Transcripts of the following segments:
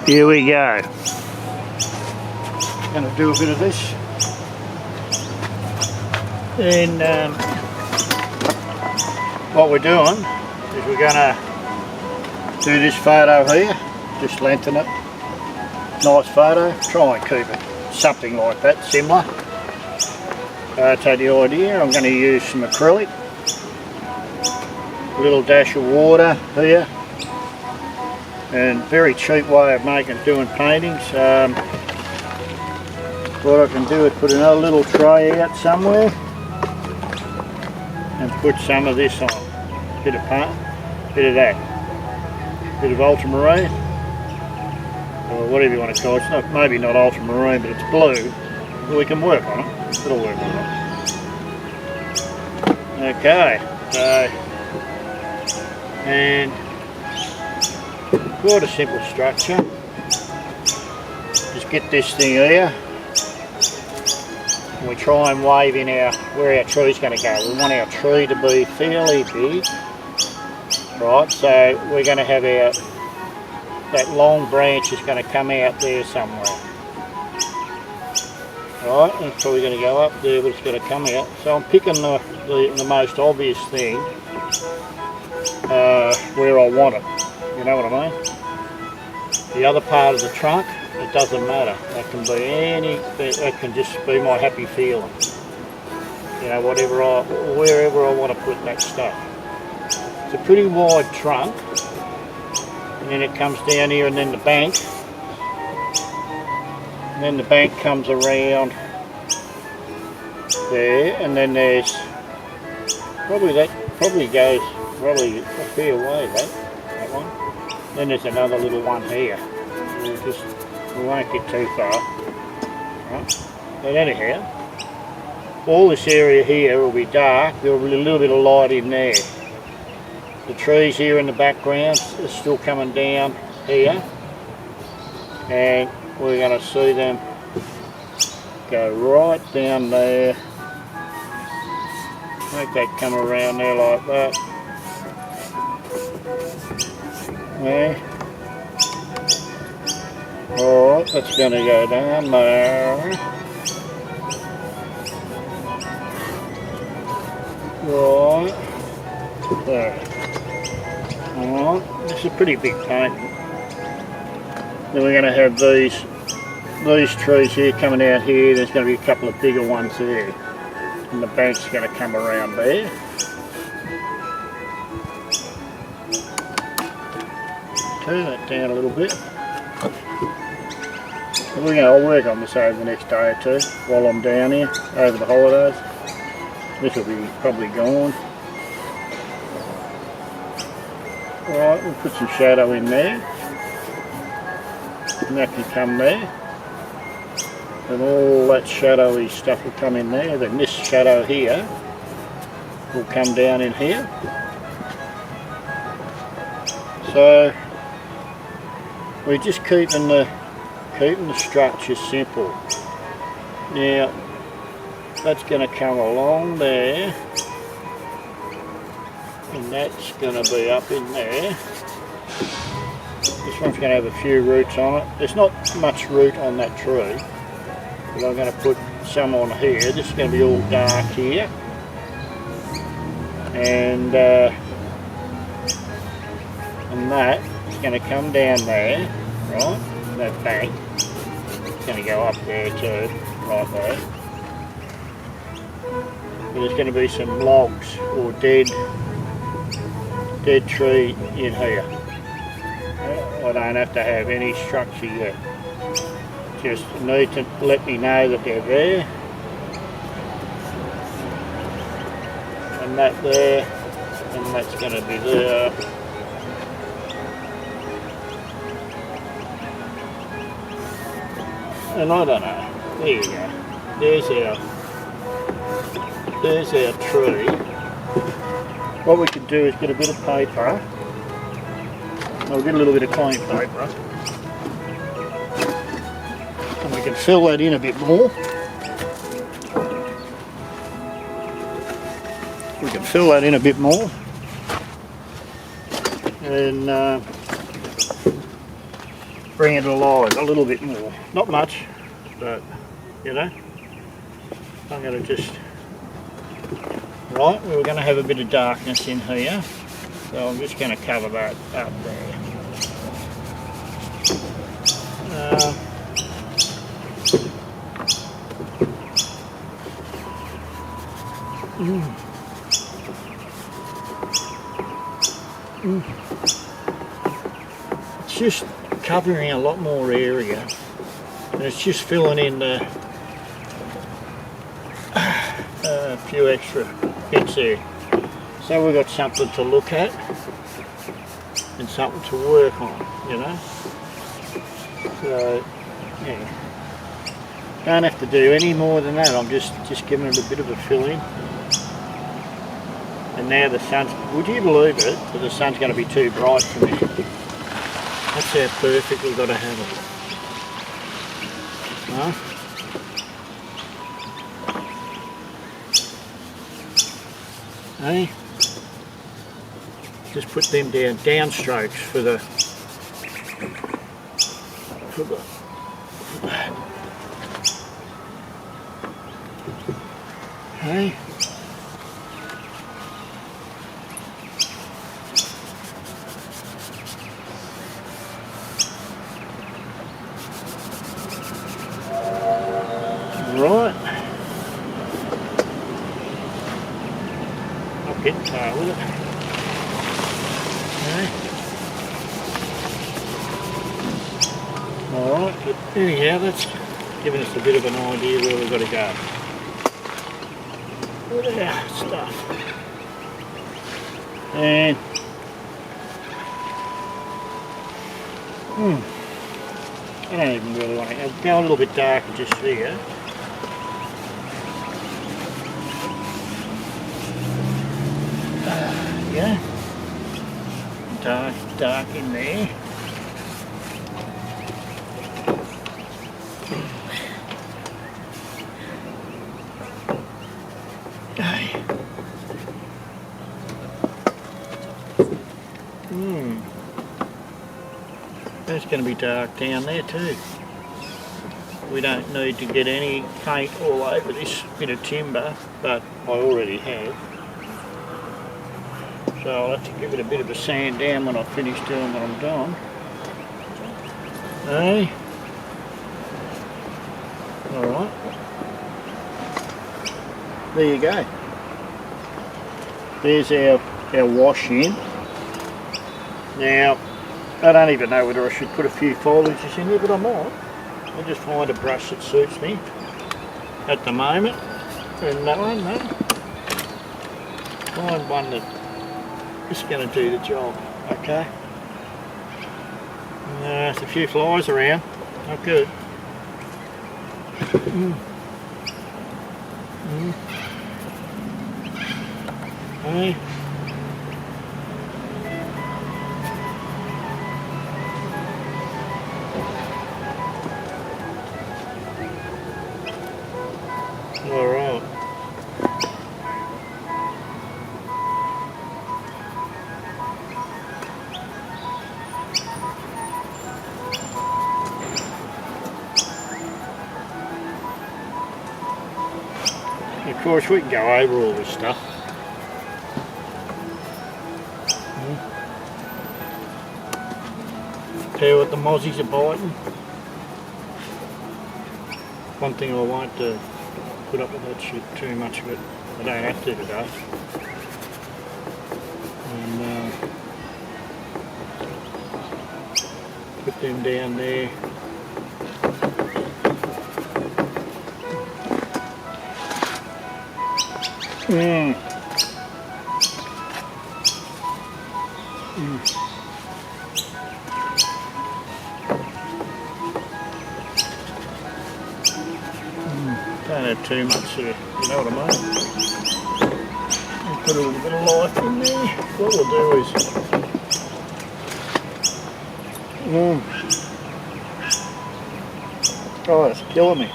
Here we go. Going to do a bit of this. And What we're doing is we're going to do this photo here, just lengthen it. Nice photo, try and keep it something like that, similar. Take the idea, I'm going to use some acrylic, a little dash of water here, and very cheap way of doing paintings. What I can do is put another little tray out somewhere and put some of this on. Bit of paint, bit of that, bit of ultramarine, or whatever you want to call it. It's not, maybe not ultramarine, but it's blue. We can work on it. It'll work on it. Okay, so, and quite a simple structure. Just get this thing here. And we try and wave in where our tree's going to go. We want our tree to be fairly big, right? So we're going to have that long branch is going to come out there somewhere, right? And it's probably going to go up there, but it's going to come out. So I'm picking the most obvious thing where I want it. You know what I mean? The other part of the trunk, it doesn't matter. That can be it can just be my happy feeling. You know, wherever I want to put that stuff. It's a pretty wide trunk, and then it comes down here, and then the bank, and then the bank comes around there, and then there's probably goes a fair way, that one. Then there's another little one here. We won't get too far. Right. But anyhow, all this area here will be dark. There'll be a little bit of light in there. The trees here in the background are still coming down here, and we're going to see them go right down there. Make that come around there like that. There. Alright, that's going to go down there. Right. There. Alright, this is a pretty big painting. Then we're going to have these trees here coming out here. There's going to be a couple of bigger ones there. And the bank's going to come around there. Turn that down a little bit. I'll work on this over the next day or two while I'm down here over the holidays. This will be probably gone. Alright, we'll put some shadow in there. And that can come there. And all that shadowy stuff will come in there. Then this shadow here will come down in here. So we're just keeping the structure simple. Now that's going to come along there, and that's going to be up in there. This one's going to have a few roots on it. There's not much root on that tree, but I'm going to put some on here. This is going to be all dark here, and that is going to come down there, right? That bank. It's going to go up there too, right there. But there's going to be some logs or dead tree in here. I don't have to have any structure yet. Just need to let me know that they're there. And that there, and that's going to be there. And I don't know. There you go. There's our tree. What we could do is get a bit of paper. We'll get a little bit of clean paper. And we can fill that in a bit more. We can fill that in a bit more. And bring it alive a little bit more. Not much, but you know, I'm going to just, right, we're going to have a bit of darkness in here, so I'm just going to cover that up there. It's just covering a lot more area, and it's just filling in a few extra bits there. So we've got something to look at and something to work on, you know. So yeah, don't have to do any more than that. I'm just giving it a bit of a fill in. And now the sun's, would you believe it, that the sun's going to be too bright for me. That's how perfect we've got to have it. Huh? Hey? Just put them down strokes for that. Hey? Right. I'll get tired with it. Okay. Alright, but anyhow, that's giving us a bit of an idea where we've got to go. With our stuff. And I don't even really want to go a little bit darker just here. Yeah, dark in there. That's going to be dark down there too. We don't need to get any paint all over this bit of timber, but I already have. So I'll have to give it a bit of a sand down when I finish doing what I'm doing. Hey? Alright. There you go. There's our wash in. Now, I don't even know whether I should put a few foliages in there, but I might. I'll just find a brush that suits me at the moment. And that one, no. Find one that is going to do the job, okay? There's a few flies around, not good. Hey. Alright. Of course we can go over all this stuff. Tell you what, the mozzies are biting. One thing I won't put up with that shit too much of it. I don't have to today. And put them down there. Don't have too much there, you know what I mean? We'll put a little bit of life in there. What we'll do is oh, it's killing me.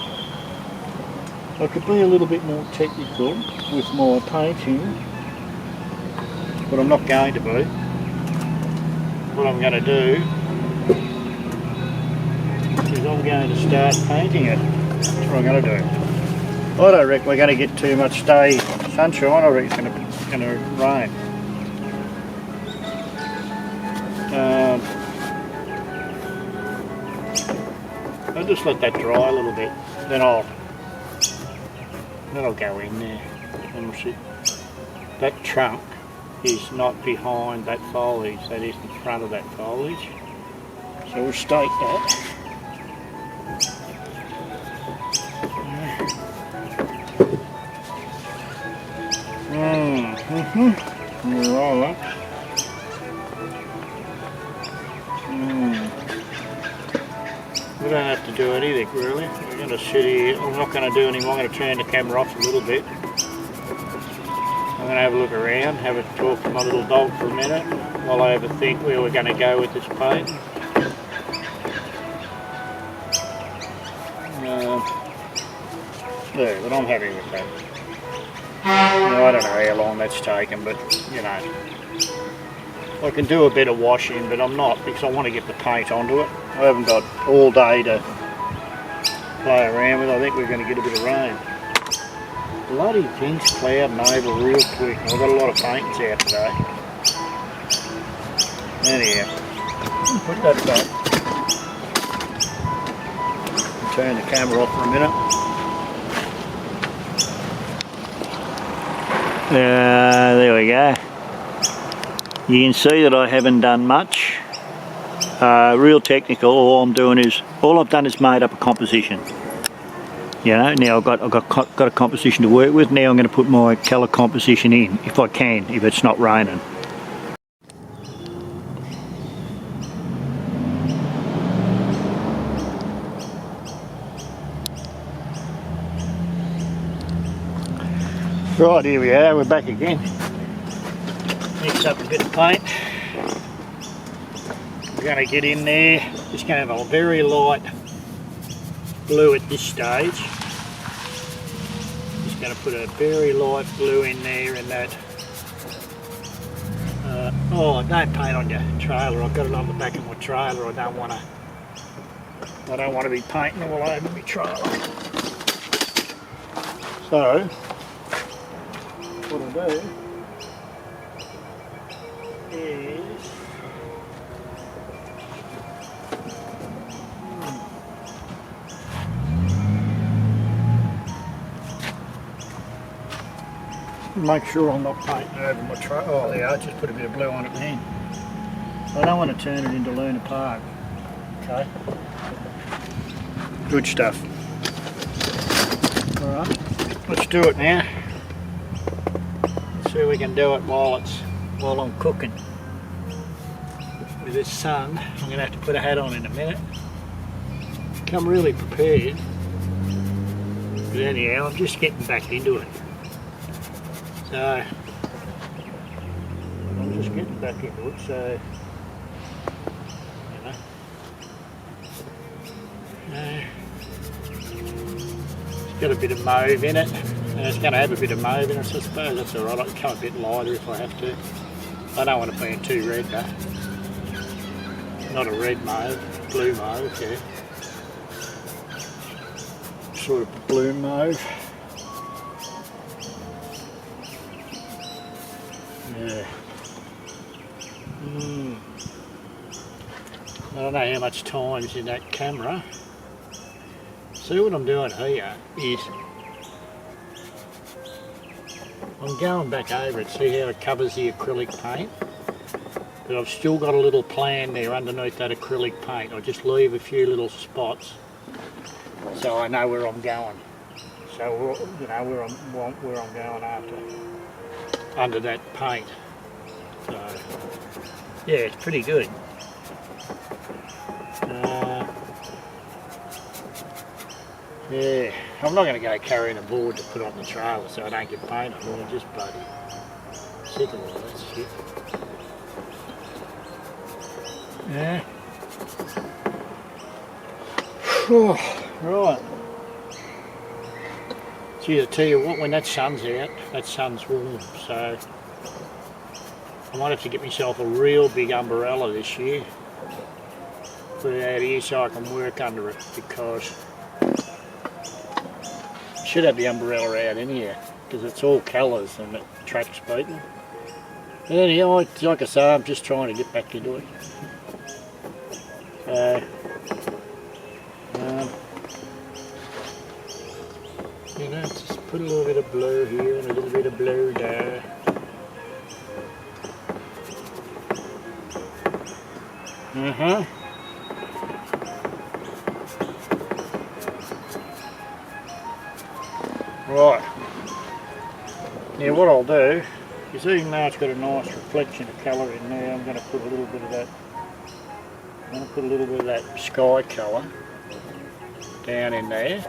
I could be a little bit more technical with my painting, but I'm not going to be. What I'm going to do I'm going to start painting it. That's what I'm going to do. I don't reckon we're going to get too much day sunshine. I reckon it's going to rain. I'll just let that dry a little bit. Then I'll go in there. And we'll see. That trunk is not behind that foliage. That is in front of that foliage. So we'll stake that. Roll up. We don't have to do anything really. We're going to sit here. I'm not going to do anything. I'm going to turn the camera off a little bit. I'm going to have a look around, have a talk to my little dog for a minute while I overthink where we're going to go with this paint. Yeah, but I'm happy with that. Now, I don't know how long that's taken, but you know, I can do a bit of washing, but I'm not, because I want to get the paint onto it. I haven't got all day to play around with. I think we're going to get a bit of rain. Bloody thing's clouding over real quick. I've got a lot of paintings out today. Anyhow, put that back. Turn the camera off for a minute. There we go. You can see that I haven't done much. Real technical. All I've done is made up a composition. You know, now I've got a composition to work with. Now I'm going to put my colour composition in, if I can, if it's not raining. Right, here we are, we're back again. Mix up a bit of paint. We're going to get in there. Just going to have a very light blue at this stage. Just going to put a very light blue in there in that. Oh, don't paint on your trailer. I've got it on the back of my trailer. I don't want to be painting all over my trailer. So what I'll do is make sure I'm not painting over my trailer. Oh, there, I just put a bit of blue on it then. I don't want to turn it into Luna Park. Okay. Good stuff. Alright, let's do it now. See if we can do it while I'm cooking. With this sun, I'm going to have to put a hat on in a minute. Come really prepared. But anyhow, I'm just getting back into it. So, I'm just getting back into it, so, you know. It's got a bit of mauve in it. And it's going to have a bit of mauve in it, so I suppose that's alright. I can come a bit lighter if I have to. I don't want to be too red though. Not a red mauve, blue mauve, yeah. Sort of blue mauve. Yeah. I don't know how much time's in that camera. See what I'm doing here is I'm going back over it, see how it covers the acrylic paint, but I've still got a little plan there underneath that acrylic paint. I just leave a few little spots so I know where I'm going. So you know where I'm going after under that paint. So yeah, it's pretty good. Yeah, I'm not going to go carrying a board to put on the trailer so I don't get paint on it. I'm just bloody sick of all that shit. Yeah. Right. Gee, I tell you what, when that sun's out, that sun's warm, so I might have to get myself a real big umbrella this year. put it out here so I can work under it, because I should have the umbrella out in here because it's all colours and it attracts people. But anyhow, like I say, I'm just trying to get back into it. So, you know, just put a little bit of blue here and a little bit of blue there. Right. Now what I'll do is, even though it's got a nice reflection of colour in there, I'm going to put a little bit of that. I'm going to put a little bit of that sky colour down in there.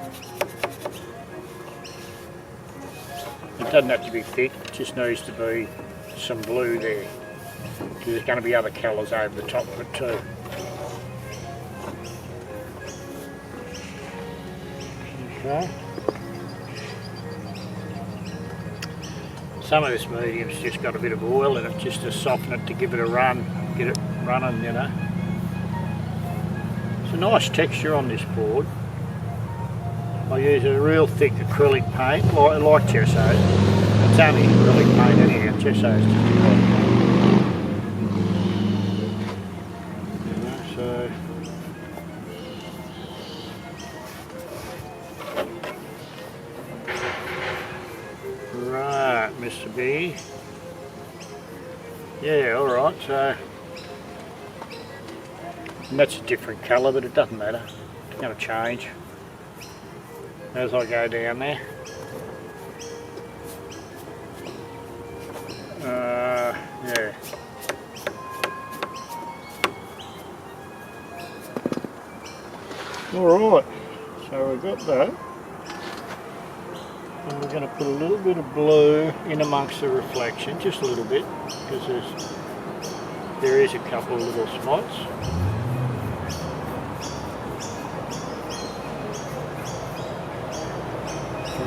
It doesn't have to be thick, it just needs to be some blue there. There's going to be other colours over the top of it too. Okay. Some of this medium's just got a bit of oil in it, just to soften it, to give it a run, get it running, you know. It's a nice texture on this board. I use a real thick acrylic paint, like Gesso. It's only acrylic paint anyhow, Gesso's just acrylic paint. So right, Mr. B. Yeah, alright, so and that's a different colour, but it doesn't matter. It's going to change as I go down there. Yeah. Alright, so we've got that. And we're going to put a little bit of blue in amongst the reflection, just a little bit, because there is a couple of little spots.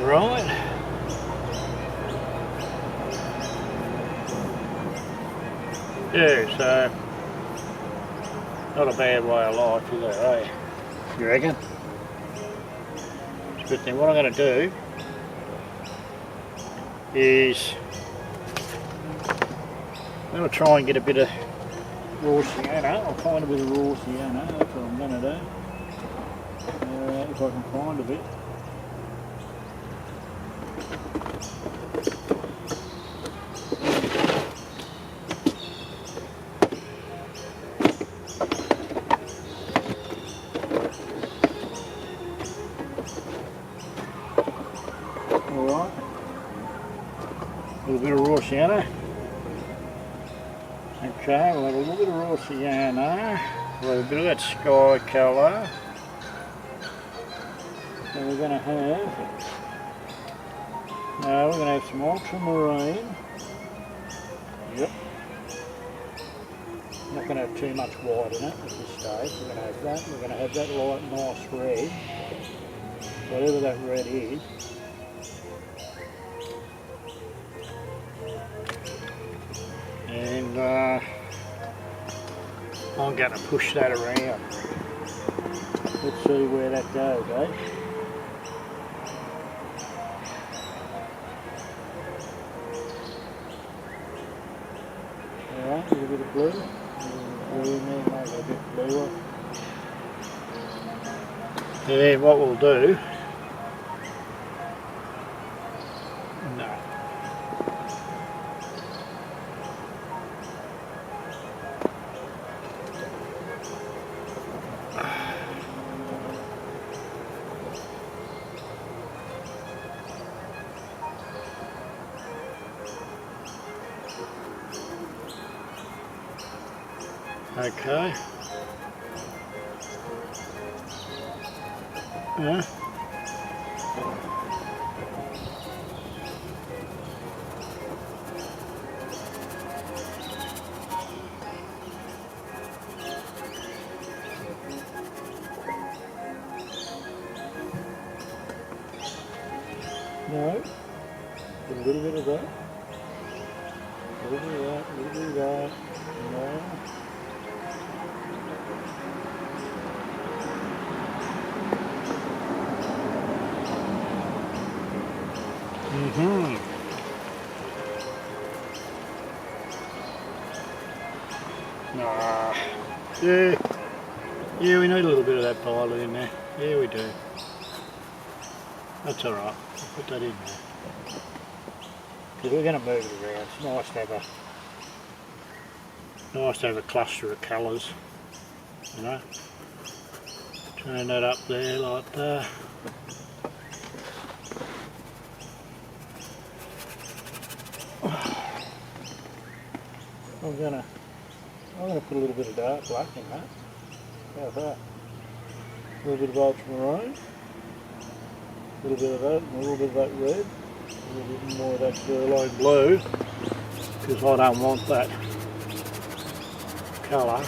Right. Yeah, so not a bad way of life, is it, eh? You reckon? It's a good thing. What I'm going to do is I'm going to try and get a bit of raw sienna. I'll find a bit of raw sienna, that's what I'm going to do. If I can find a bit. Alright, a little bit of raw sienna. Okay, we'll have a little bit of raw sienna, we'll have a bit of that sky colour. And we're going to have some ultramarine. Yep. Not going to have too much white in it at this stage. We're going to have that. We're going to have that light, nice red, whatever that red is. And I'm going to push that around. Let's see where that goes, eh? Alright, a little bit of blue. Blue in there, make it a bit bluer. And then what we'll do, okay. Yeah. No. A little bit of that. A little bit of that. A little bit of that. No. Nah. Yeah. Yeah, we need a little bit of that violet in there. Yeah, we do. That's alright. I'll put that in there. Because we're going to move it around. It's nice to have a cluster of colours, you know. Turn that up there like that. I'm gonna put a little bit of dark black in that. How's that? A little bit of ultramarine, a little bit of that, and a little bit of that red, a little bit more of that Burlo blue, because I don't want that colour.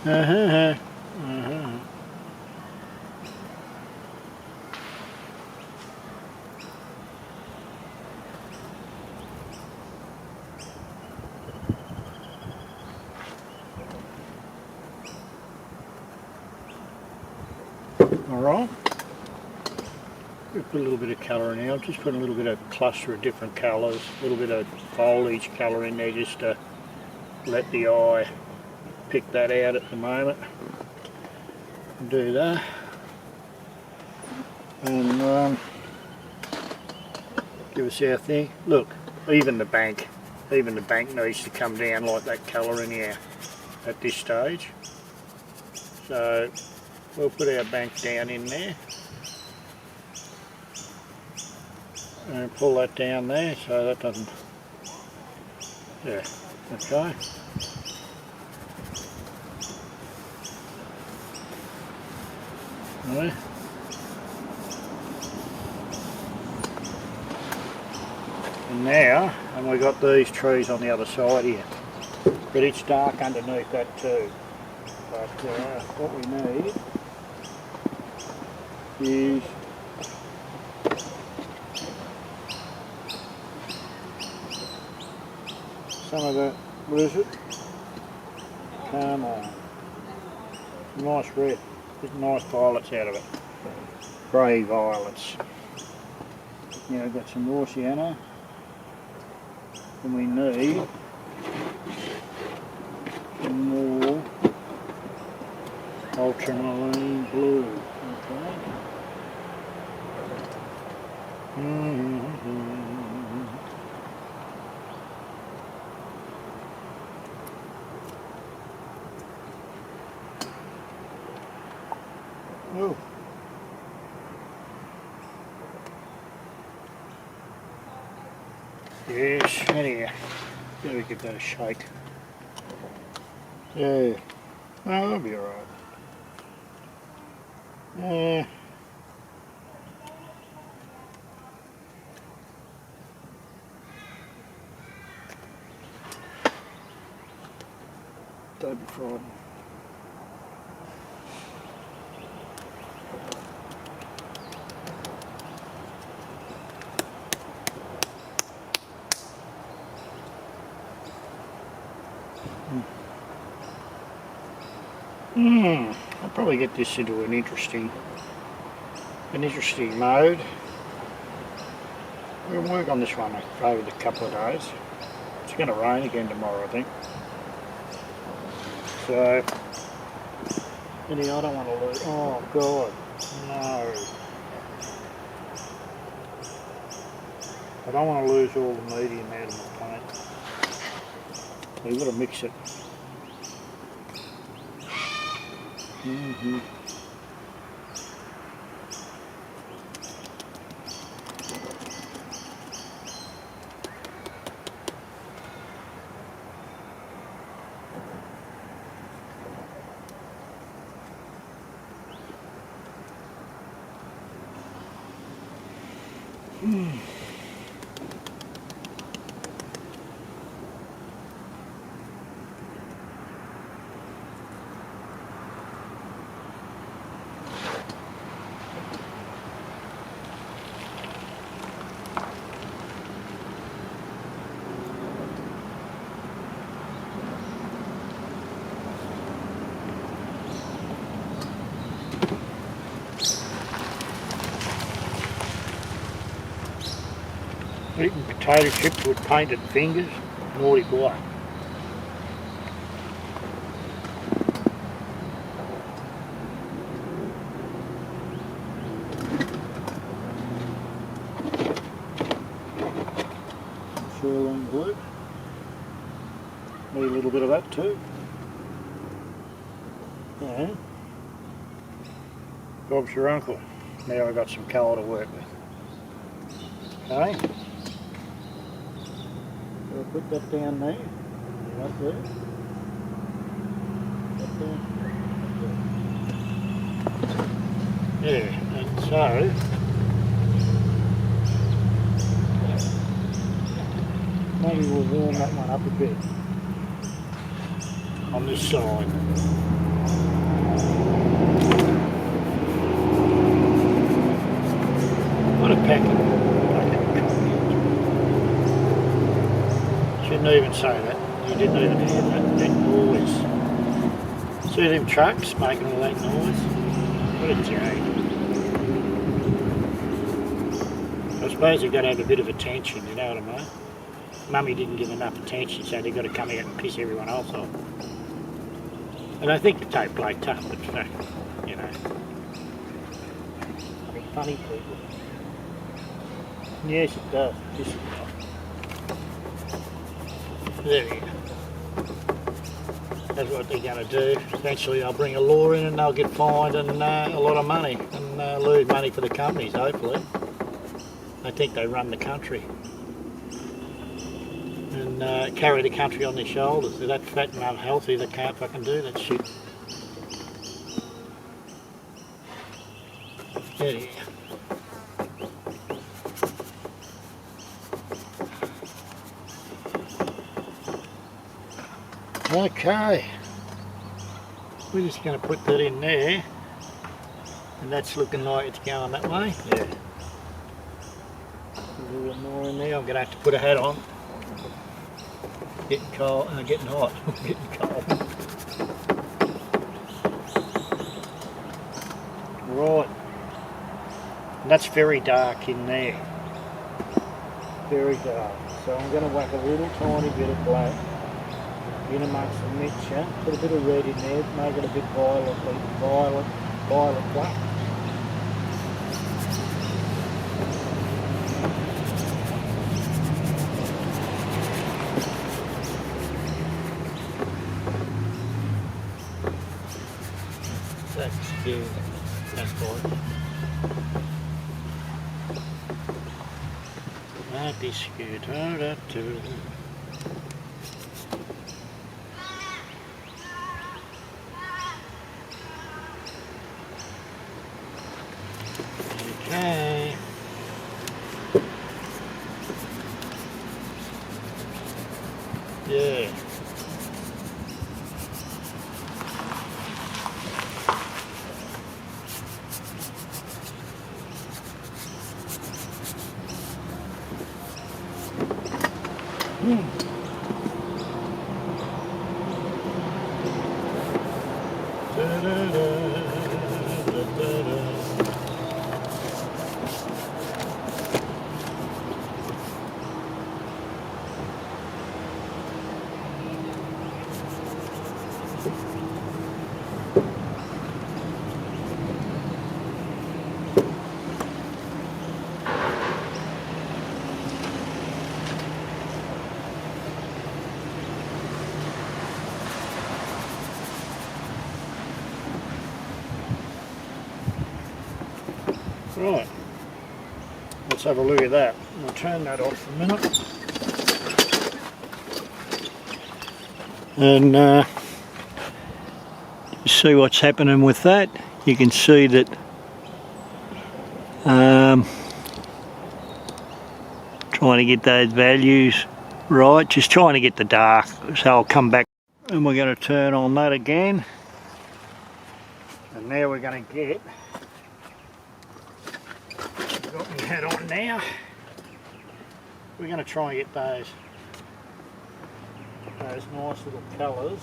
Alright. Alright, we put a little bit of colour in here. I'm just putting a little bit of cluster of different colours, a little bit of foliage colour in there just to let the eye pick that out at the moment. Do that. And give us our thing. Look, even the bank needs to come down like that colour in here at this stage. So we'll put our bank down in there and pull that down there so that doesn't, yeah, okay. Right. And now, and we've got these trees on the other side here, but it's dark underneath that too. But what we need is some of that, what is it? Come on. Nice red. Get nice violets out of it. Grey violets. Now we've got some raw sienna. And we need more ultramarine blue. Okay. Oh. Yes, anyhow. Let me give that a shake. Yeah. Oh, that'll be alright. Yeah. Don't be frightened. I'll probably get this into an interesting mode. We'll work on this one over the couple of days. It's going to rain again tomorrow, I think. So, anyhow, I don't want to lose. Oh God. No. I don't want to lose all the medium out of my paint. You've got to mix it. Eating potato chips with painted fingers, naughty boy. Sirloin blue. Need a little bit of that too. Yeah. Bob's your uncle. Now I've got some colour to work with. Okay. So I'll put that down there. Right there. That there. Yeah, and so maybe we'll warm that one up a bit on this side. What a packet. Shouldn't even say that. You didn't even hear that noise. See them trucks making all that noise? What a joke. I suppose you've got to have a bit of attention, you know what I mean? Mummy didn't give enough attention, so they've got to come out and piss everyone else off. And I think the tape played tough, but you know. I mean, funny people. Yes, it does. Yes, it does. There we go. That's what they're going to do. Eventually they'll bring a law in and they'll get fined and a lot of money and lose money for the companies, hopefully. I think they run the country and carry the country on their shoulders. They're that fat and unhealthy they can't fucking do that shit. There you go. Okay, we're just going to put that in there, and that's looking like it's going that way. Yeah. A little bit more in there. I'm going to have to put a hat on. Getting cold, getting hot, getting cold. Right, and that's very dark in there. Very dark. So I'm going to whack a little tiny bit of black in amongst the mixture, put a bit of red in there, make it a bit violet black. That's good. That's fine. That is good. Okay. Yeah. Right, let's have a look at that. We'll turn that off for a minute. And see what's happening with that. You can see that trying to get those values right, just trying to get the dark. So I'll come back and we're going to turn on that again. And now we're going to get, I've got my hat on now, we're going to try and get those nice little colours.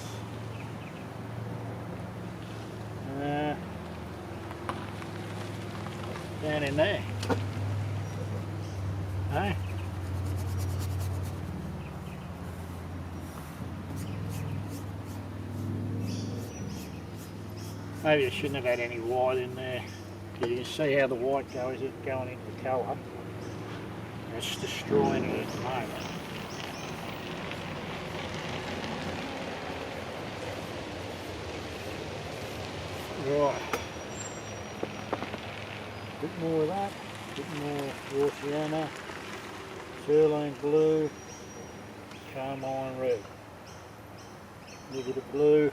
Down in there. Hey? Maybe I shouldn't have had any white in there. You can see how the white goes going into the colour. It's destroying it at the moment. Right. A bit more of that. A bit more Rosciana, Cerulean blue, Carmine red. A little bit of blue.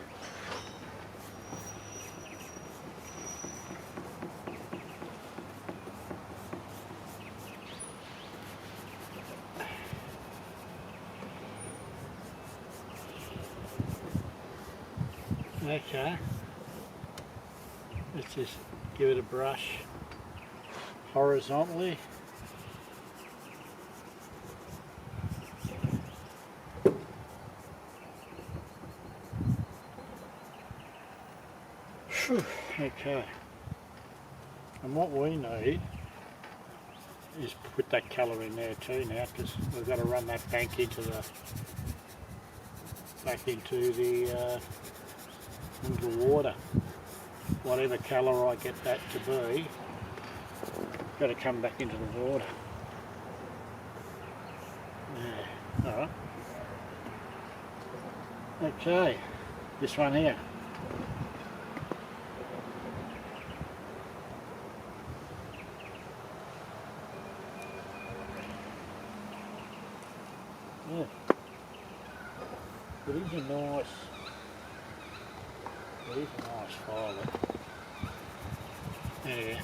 Okay, let's just give it a brush horizontally. Whew. Okay, and what we need is put that colour in there too now, because we've got to run that back into the water. Whatever colour I get that to be, got to come back into the water. Yeah. Alright. Okay, this one here. Yeah. It is a nice violet. Yeah.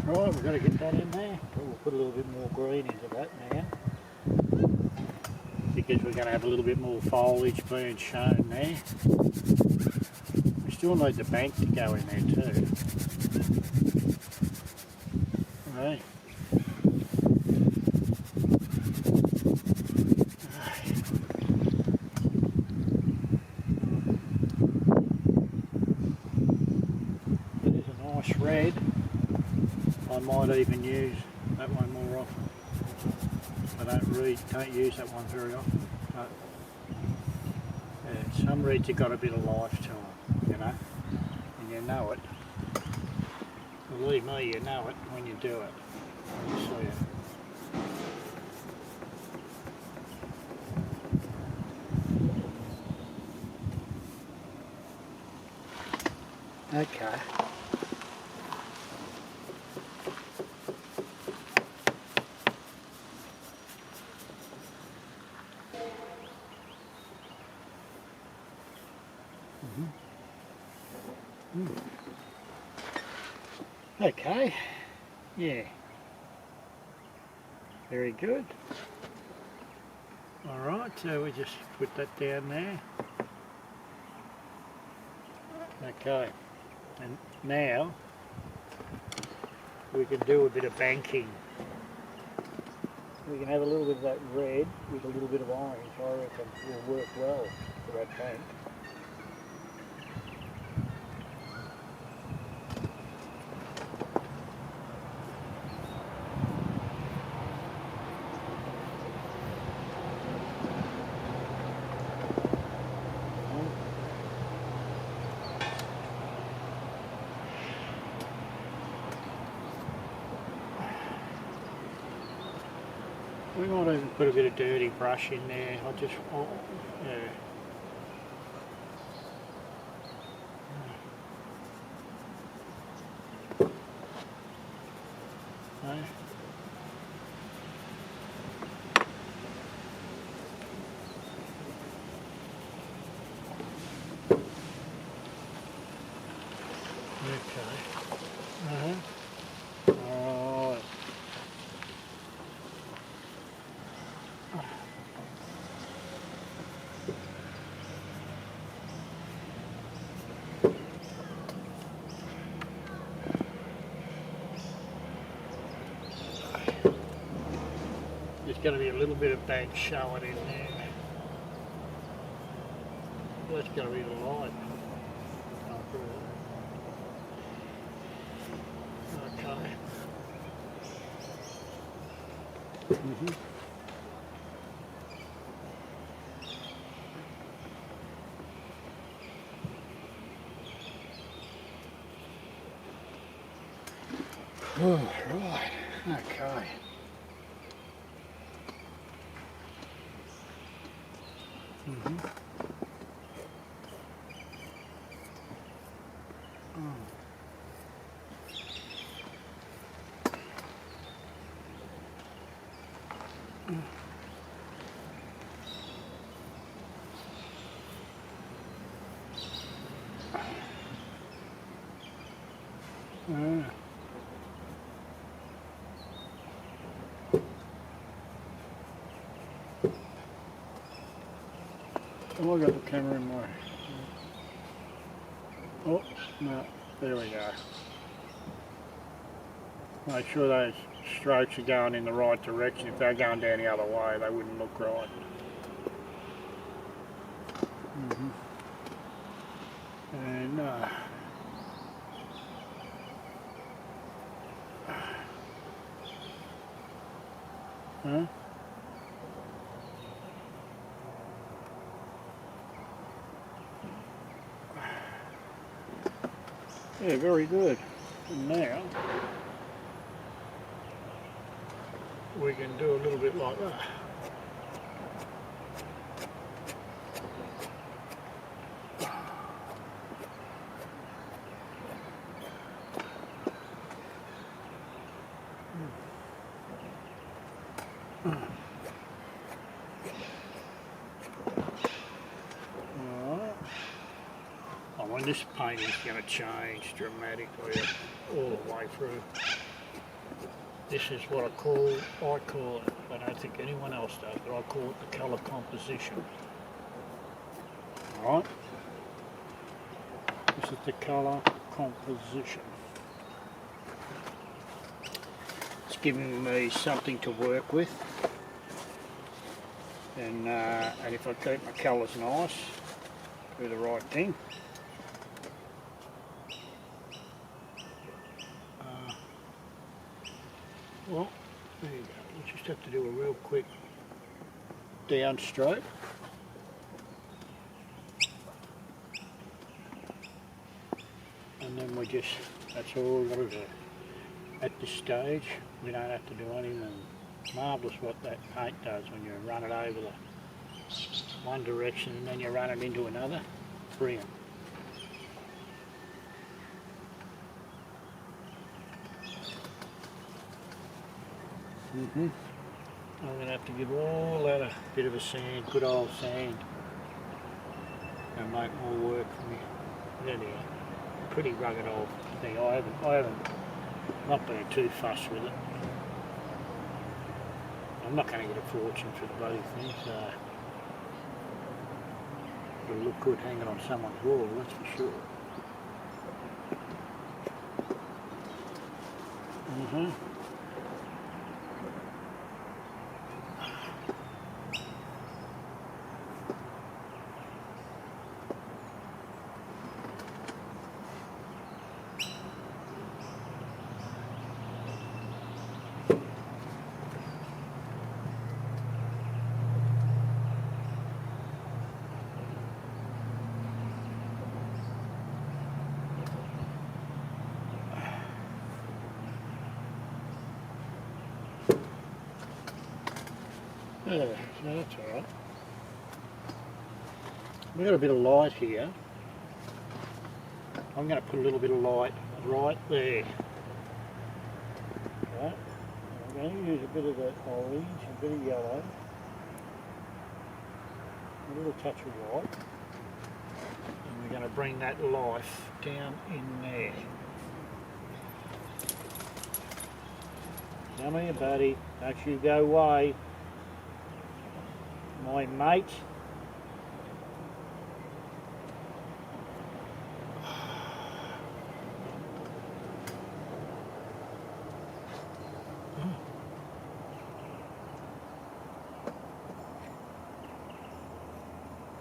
Right, we've got to get that in there. We'll put a little bit more green into that now, because we're going to have a little bit more foliage being shown there. We still need the bank to go in there too. Right. It is a nice red. I might even use that one more often. I don't use that one very often. But yeah, some reds have got a bit of life to them, you know, and you know it. Believe me, you know it when you do it. You see it. Okay. Okay, yeah, very good. Alright, so we just put that down there. Okay, and now we can do a bit of banking. We can have a little bit of that red with a little bit of orange. I reckon will work well for that bank. We might even put a bit of dirty brush in there. Yeah. No? Okay. Alright. There's going to be a little bit of bank showing in there. That's going to be the light. Okay. Oh, right. Okay. Oh, I got the camera in my... Oh, no, there we go. Make sure those strokes are going in the right direction. If they're going down the other way, they wouldn't look right. And huh? Yeah, very good. And now we can do a little bit like that. Oh, and this paint is going to change dramatically all the way through. This is what I call it, I don't think anyone else does, but I call it the colour composition. Alright, this is the colour composition. It's giving me something to work with, and if I keep my colours nice, do the right thing. Well, there you go. We just have to do a real quick down stroke. And then we just, that's all we've got to do. At this stage, we don't have to do anything. Marvellous what that paint does when you run it over the one direction and then you run it into another. Brilliant. I'm going to have to give all that a bit of a sand, good old sand, and make more work for me. There they are. Pretty rugged old thing. I haven't not been too fussed with it. I'm not going to get a fortune for the bloody thing, so it'll look good hanging on someone's wall, that's for sure. Yeah, so that's alright. We've got a bit of light here. I'm going to put a little bit of light right there. Right. I'm going to use a bit of the orange, a bit of yellow, a little touch of white, and we're going to bring that life down in there. Come here, buddy. Don't you go away. My mate.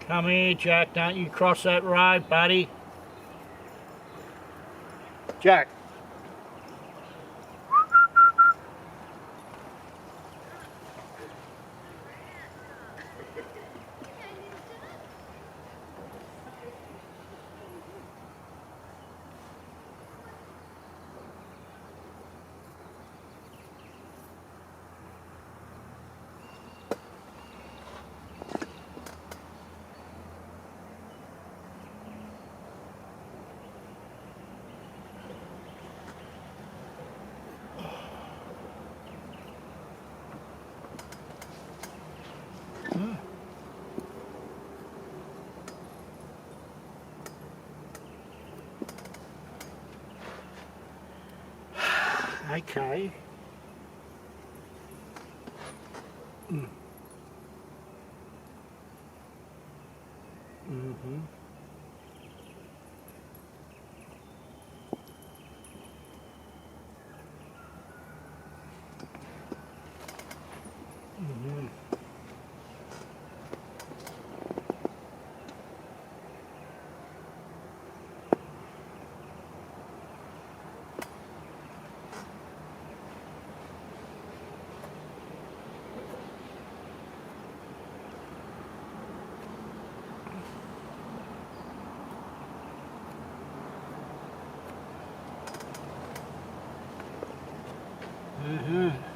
Come here, Jack. Don't you cross that road, buddy. Jack. Okay. Mm-hmm. Mm-hmm. Mm-hmm.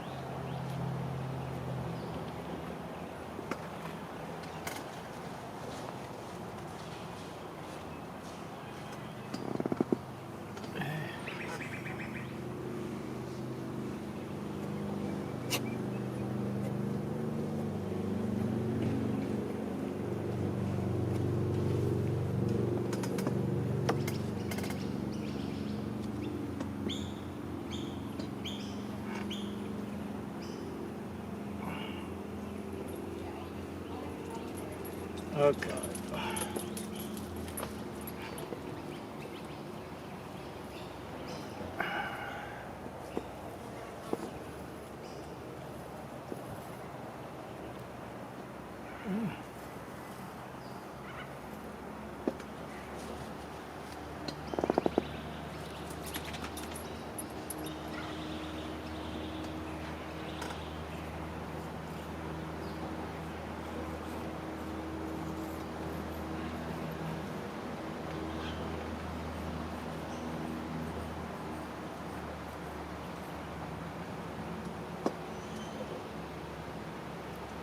Okay.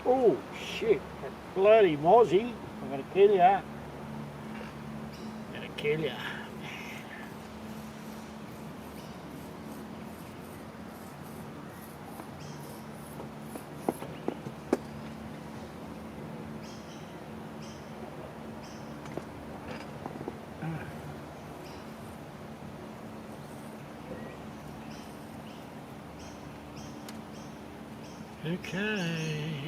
Oh shit, that bloody mozzie. I'm gonna kill ya. I'm gonna kill ya. Okay.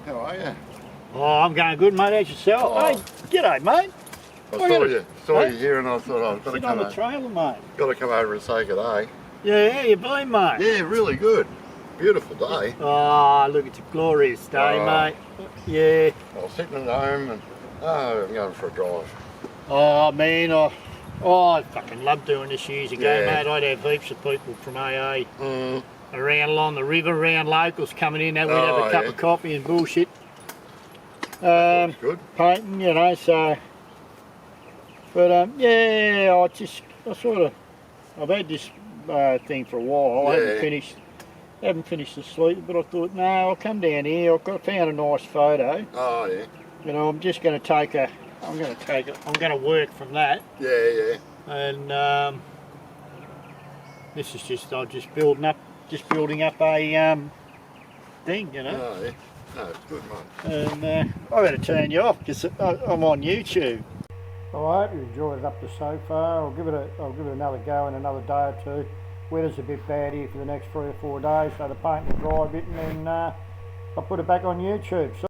How are you? Oh, I'm going good, mate. How's yourself? Oh. Hey, g'day, mate. I Look saw at you, Hey? here, and I thought I've got to Sit on come, the trailer, mate. got to come over and say good day. Yeah, how you been, mate? Yeah, really good. Beautiful day. Oh, look, it's a glorious day, Oh. mate. Yeah. I was sitting at home and I'm going for a drive. Oh, man, I fucking loved doing this years ago, Yeah. mate. I'd have heaps of people from AA Mm. around along the river, around locals coming in, and we'd have Oh, a cup yeah. of coffee and bullshit. That's good. Painting, you know, so. But, yeah, I've had this thing for a while. I Yeah. haven't finished the sleep, but I thought, no, I'll come down here. Found a nice photo. Oh, yeah. You know, I'm going to work from that. Yeah, yeah. And this is I'm just building up a thing, you know. Oh, yeah. No, it's good, mate. And I've got to turn you off because I'm on YouTube. Well, I hope you enjoyed it up to so far. I'll give it another go in another day or two. Weather's a bit bad here for the next 3 or 4 days, so the paint will dry a bit, and then I'll put it back on YouTube. So